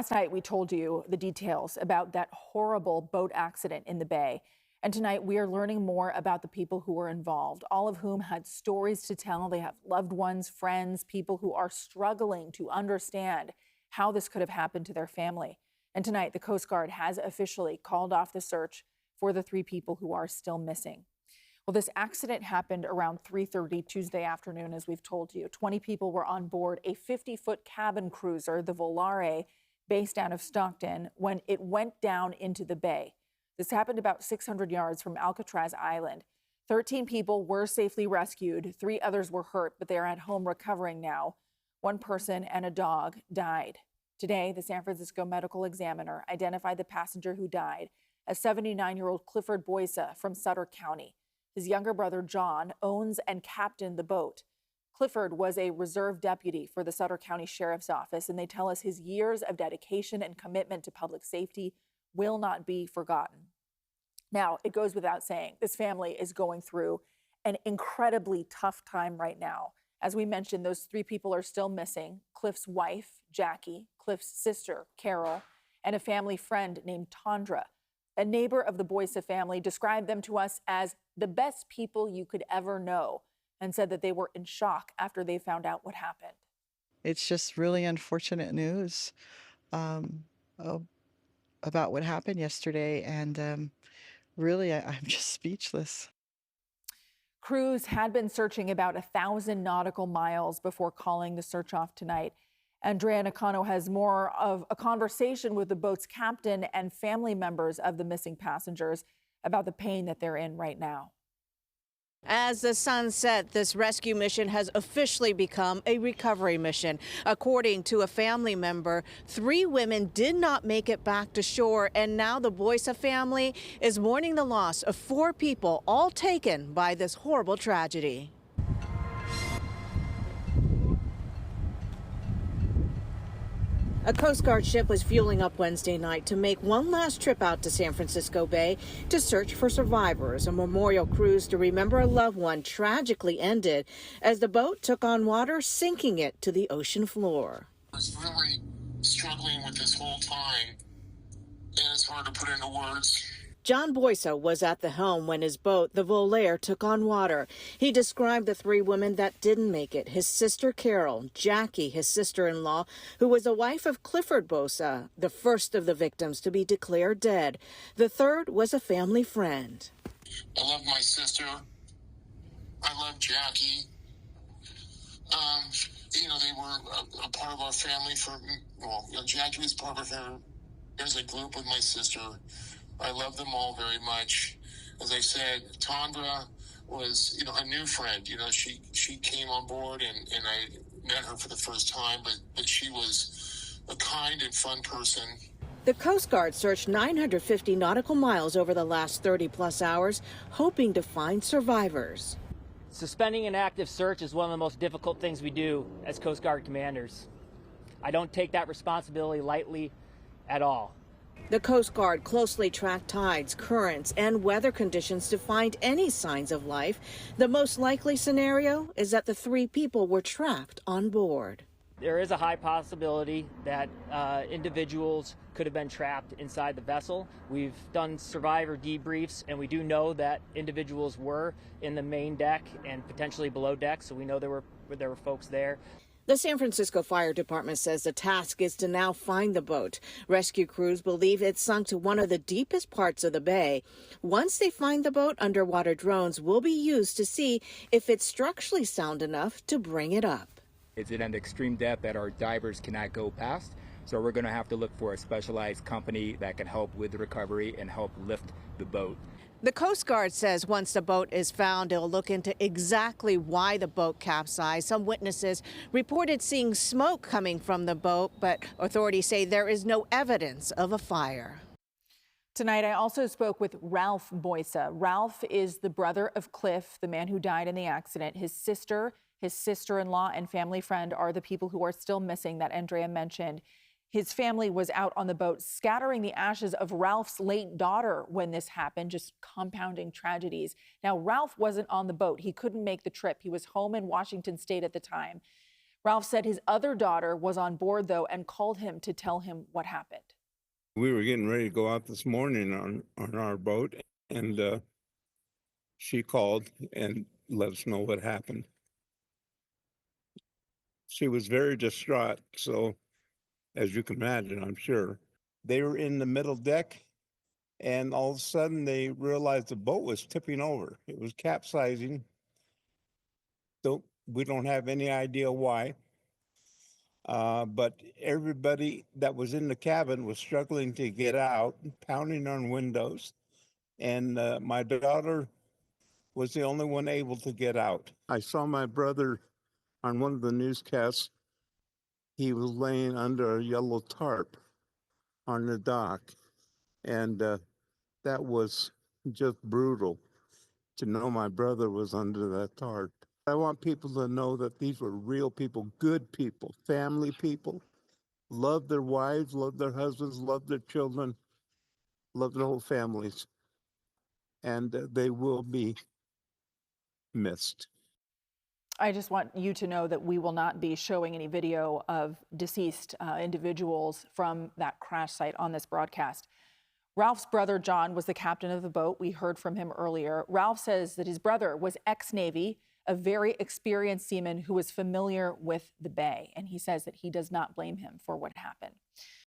Last night, we told you the details about that horrible boat accident in the Bay. And tonight, we are learning more about the people who were involved, all of whom had stories to tell. They have loved ones, friends, people who are struggling to understand how this could have happened to their family. And tonight, the Coast Guard has officially called off the search for the 3 people who are still missing. Well, this accident happened around 3:30 Tuesday afternoon, as we've told you. 20 people were on board a 50-foot cabin cruiser, the Volare, based out of Stockton, when it went down into the bay. This happened about 600 yards from Alcatraz Island. 13 people were safely rescued. 3 others were hurt, but they are at home recovering now. 1 person and a dog died. Today, the San Francisco medical examiner identified the passenger who died as 79-year-old Clifford Boysa from Sutter County. His younger brother, John, owns and captained the boat. Clifford was a reserve deputy for the Sutter County Sheriff's Office, and they tell us his years of dedication and commitment to public safety will not be forgotten. Now, it goes without saying, this family is going through an incredibly tough time right now. As we mentioned, those 3 people are still missing: Cliff's wife, Jackie, Cliff's sister, Carol, and a family friend named Tondra. A neighbor of the Boysa family described them to us as the best people you could ever know, and said that they were in shock after they found out what happened. It's just really unfortunate news um, oh, about what happened yesterday, and really, I'm just speechless. Crews had been searching about 1,000 nautical miles before calling the search off tonight. Andrea Nakano has more of a conversation with the boat's captain and family members of the missing passengers about the pain that they're in right now. As the sun set, this rescue mission has officially become a recovery mission. According to a family member, 3 women did not make it back to shore, and now the Boysa family is mourning the loss of 4 people, all taken by this horrible tragedy. A Coast Guard ship was fueling up Wednesday night to make one last trip out to San Francisco Bay to search for survivors. A memorial cruise to remember a loved one tragically ended as the boat took on water, sinking it to the ocean floor. I was really struggling with this whole time, and it's hard to put into words. John Boysa was at the helm when his boat, the Volare, took on water. He described the 3 women that didn't make it: his sister Carol, Jackie, his sister-in-law, who was the wife of Clifford Boysa, the first of the victims to be declared dead. The third was a family friend. I love my sister. I love Jackie. They were a part of our family Jackie was part of her. There's a group with my sister. I love them all very much. As I said, Tondra was, a new friend. She came on board and I met her for the first time, but she was a kind and fun person. The Coast Guard searched 950 nautical miles over the last 30-plus hours, hoping to find survivors. Suspending an active search is one of the most difficult things we do as Coast Guard commanders. I don't take that responsibility lightly at all. The Coast Guard closely tracked tides, currents, and weather conditions to find any signs of life. The most likely scenario is that the 3 people were trapped on board. There is a high possibility that individuals could have been trapped inside the vessel. We've done survivor debriefs, and we do know that individuals were in the main deck and potentially below deck, so we know there were folks there. The San Francisco Fire Department says the task is to now find the boat. Rescue crews believe it sunk to one of the deepest parts of the bay. Once they find the boat, underwater drones will be used to see if it's structurally sound enough to bring it up. It's at an extreme depth that our divers cannot go past, so we're going to have to look for a specialized company that can help with the recovery and help lift the boat. The Coast Guard says once the boat is found, it'll look into exactly why the boat capsized. Some witnesses reported seeing smoke coming from the boat, but authorities say there is no evidence of a fire. Tonight, I also spoke with Ralph Boysa. Ralph is the brother of Cliff, the man who died in the accident. His sister, his sister-in-law, and family friend are the people who are still missing that Andrea mentioned. His family was out on the boat scattering the ashes of Ralph's late daughter when this happened, just compounding tragedies. Now, Ralph wasn't on the boat. He couldn't make the trip. He was home in Washington State at the time. Ralph said his other daughter was on board, though, and called him to tell him what happened. We were getting ready to go out this morning on our boat, and she called and let us know what happened. She was very distraught, so as you can imagine, I'm sure. They were in the middle deck, and all of a sudden they realized the boat was tipping over. It was capsizing. We don't have any idea why. But everybody that was in the cabin was struggling to get out, pounding on windows. And my daughter was the only one able to get out. I saw my brother on one of the newscasts. He was laying under a yellow tarp on the dock. And that was just brutal to know my brother was under that tarp. I want people to know that these were real people, good people, family people, love their wives, love their husbands, love their children, love their whole families. And they will be missed. I just want you to know that we will not be showing any video of deceased individuals from that crash site on this broadcast. Ralph's brother, John, was the captain of the boat. We heard from him earlier. Ralph says that his brother was ex-Navy, a very experienced seaman who was familiar with the bay. And he says that he does not blame him for what happened.